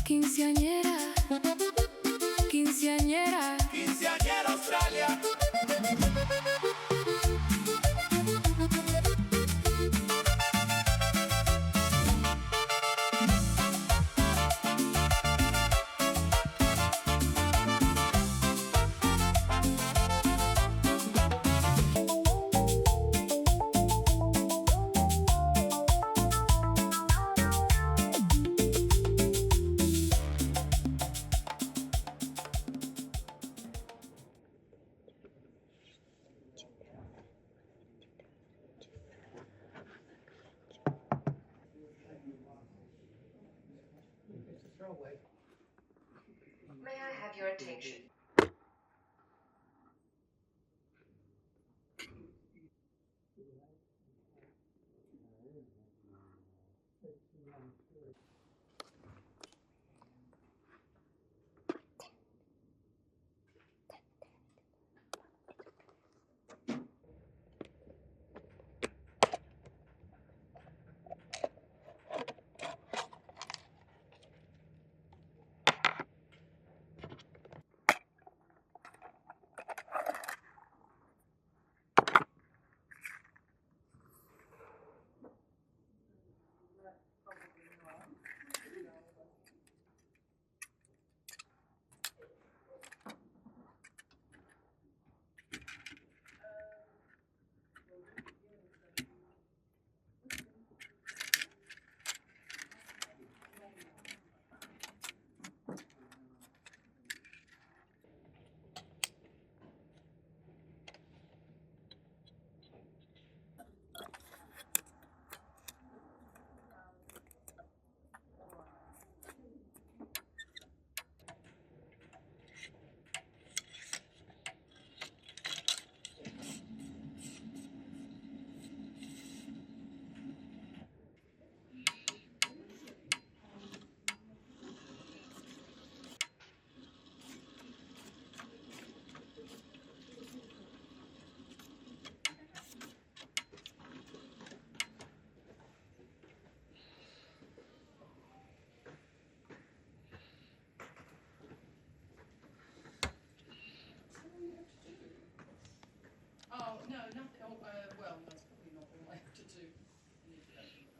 Quinceañera, quinceañera, Quinceañera Australia. May I have your attention? Oh, no, nothing. Oh, well, that's probably not all I have to do. I need to go through that.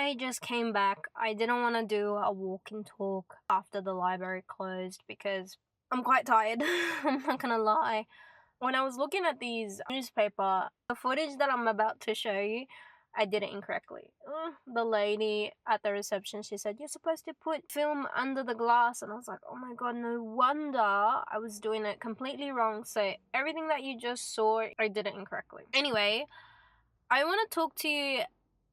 I just came back. I didn't want to do a walk and talk after the library closed because I'm quite tired. I'm not gonna lie. When I was looking at these newspaper, the footage that I'm about to show you, I did it incorrectly. The lady at the reception, she said, "You're supposed to put film under the glass." And I was like, oh my god, no wonder I was doing it completely wrong. So everything that you just saw, I did it incorrectly. Anyway, I want to talk to you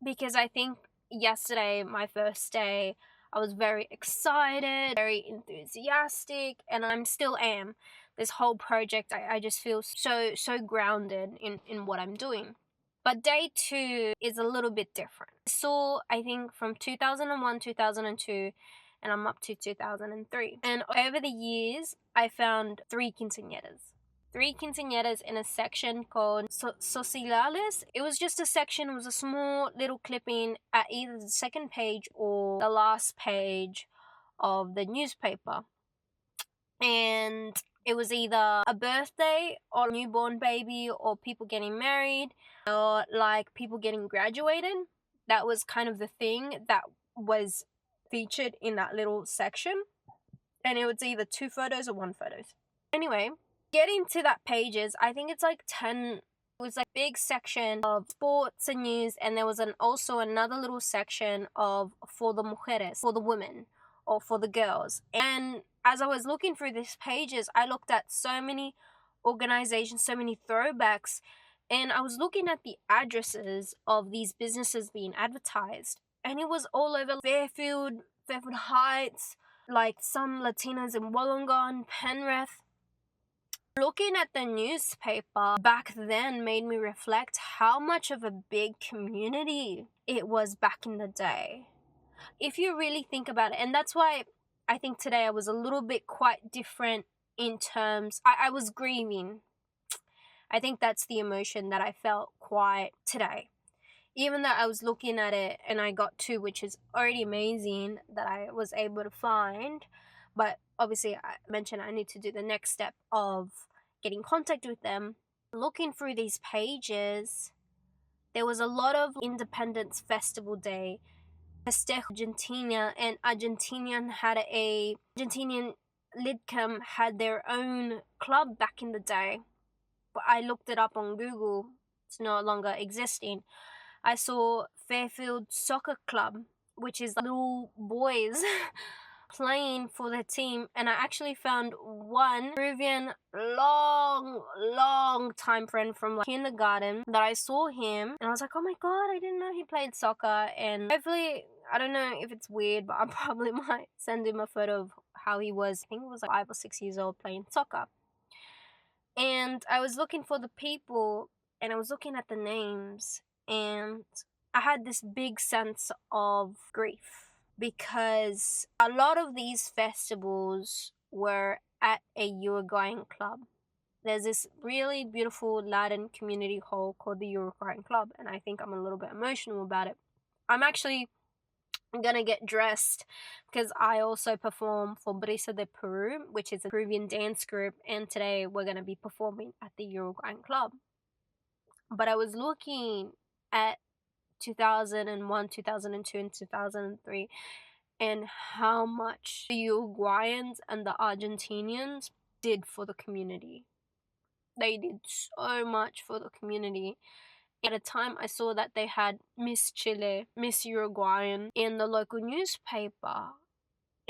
because I think yesterday, my first day, I was very excited, very enthusiastic, and I still am. This whole project, I just feel so grounded in what I'm doing. But day 2 is a little bit different. So I think from 2001, 2002, and I'm up to 2003. And over the years, I found 3 quinceañeras. 3 quinceañeras in a section called Sociales. It was just a section, it was a small little clipping at either the second page or the last page of the newspaper. And it was either a birthday or a newborn baby or people getting married or like people getting graduated. That was kind of the thing that was featured in that little section. And it was either 2 photos or 1 photo. Anyway, getting to that pages, I think it's like 10. It was like big section of sports and news, and there was also another little section of for the mujeres, for the women or for the girls. And as I was looking through these pages, I looked at so many organizations, so many throwbacks, and I was looking at the addresses of these businesses being advertised, and it was all over Fairfield Heights, like some Latinas in Wollongong, Penrith. Looking at the newspaper back then made me reflect how much of a big community it was back in the day. If you really think about it, and that's why I think today I was a little bit quite different in terms, I was grieving. I think that's the emotion that I felt quite today. Even though I was looking at it and I got 2, which is already amazing that I was able to find. But obviously, I mentioned I need to do the next step of getting in contact with them. Looking through these pages, there was a lot of Independence Festival Day, Festejo Argentina, and Argentinian Lidcam had their own club back in the day. But I looked it up on Google. It's no longer existing. I saw Fairfield Soccer Club, which is little boys playing for their team, and I actually found one Peruvian long time friend from like kindergarten that I saw him, and I was like, oh my god, I didn't know he played soccer. And hopefully, I don't know if it's weird, but I probably might send him a photo of how he was. I think he was like 5 or 6 years old playing soccer. And I was looking for the people, and I was looking at the names, and I had this big sense of grief because a lot of these festivals were at a Uruguayan club. There's this really beautiful Latin community hall called the Uruguayan Club, and I think I'm a little bit emotional about it. I'm actually gonna get dressed because I also perform for Brisa de Peru, which is a Peruvian dance group, and today we're gonna be performing at the Uruguayan Club. But I was looking at 2001, 2002, and 2003, and how much the Uruguayans and the Argentinians did for the community. They did so much for the community. At a time, I saw that they had Miss Chile, Miss Uruguayan in the local newspaper,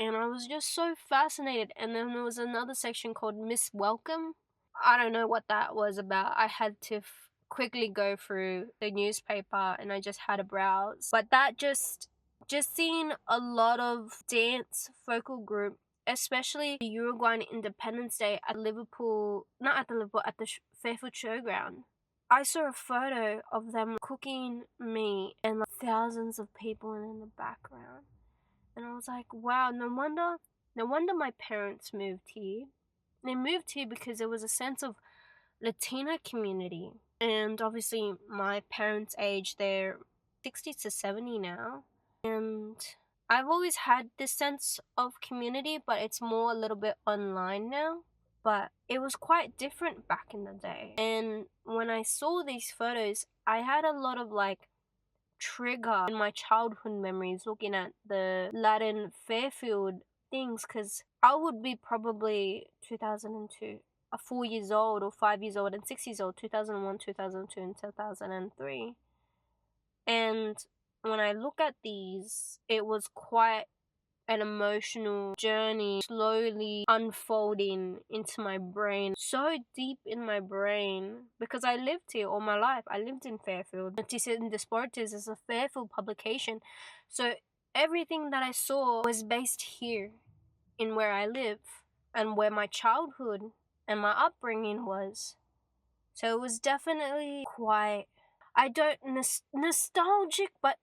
and I was just so fascinated. And then there was another section called Miss Welcome. I don't know what that was about. I had to quickly go through the newspaper, and I just had a browse. But that just seeing a lot of dance focal group, especially the Uruguayan Independence Day at Liverpool, not at the Liverpool, at the Fairfield Showground. I saw a photo of them cooking meat and like thousands of people in the background. And I was like, wow, no wonder my parents moved here. They moved here because there was a sense of Latina community. And obviously my parents' age, they're 60 to 70 now. And I've always had this sense of community, but it's more a little bit online now. But it was quite different back in the day. And when I saw these photos, I had a lot of like trigger in my childhood memories looking at the Latin Fairfield things, because I would be probably 2002, 4 years old or 5 years old, and 6 years old, 2001, 2002, and 2003. And when I look at these, it was quite an emotional journey slowly unfolding into my brain, so deep in my brain, because I lived here all my life. I lived in Fairfield. Noticias and Deportes is a Fairfield publication, so everything that I saw was based here in where I live and where my childhood and my upbringing was. So it was definitely quite, I don't nostalgic, but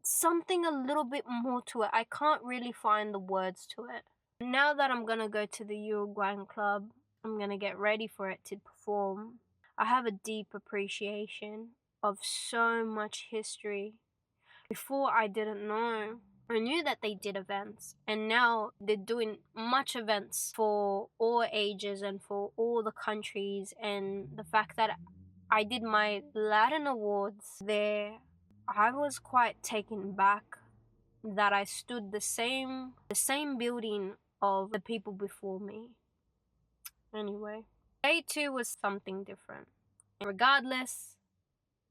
something a little bit more to it. I can't really find the words to it. Now that I'm gonna go to the Uruguayan club, I'm gonna get ready for it to perform. I have a deep appreciation of so much history. Before, I didn't know. I knew that they did events, and now they're doing much events for all ages and for all the countries. And the fact that I did my Latin awards there, I was quite taken back that I stood the same building of the people before me. Anyway, day 2 was something different. Regardless,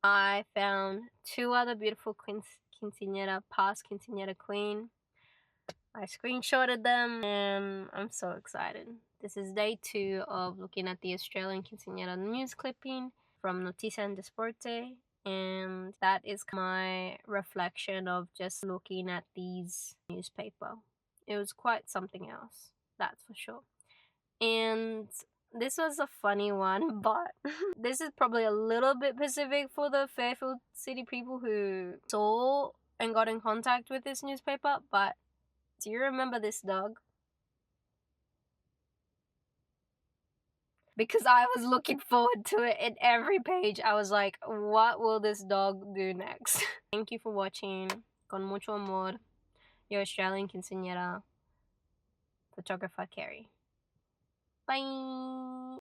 I found 2 other beautiful quinceañera, past quinceañera queen. I screenshotted them and I'm so excited. This is day 2 of looking at the Australian quinceañera news clipping from Noticias and Deporte, and that is my reflection of just looking at these newspaper. It was quite something else, that's for sure. And this was a funny one, but this is probably a little bit specific for the Fairfield City people who saw and got in contact with this newspaper. But do you remember this dog? Because I was looking forward to it in every page. I was like, what will this dog do next? Thank you for watching. Con mucho amor, your Australian quinceañera photographer, Carrie. Bye!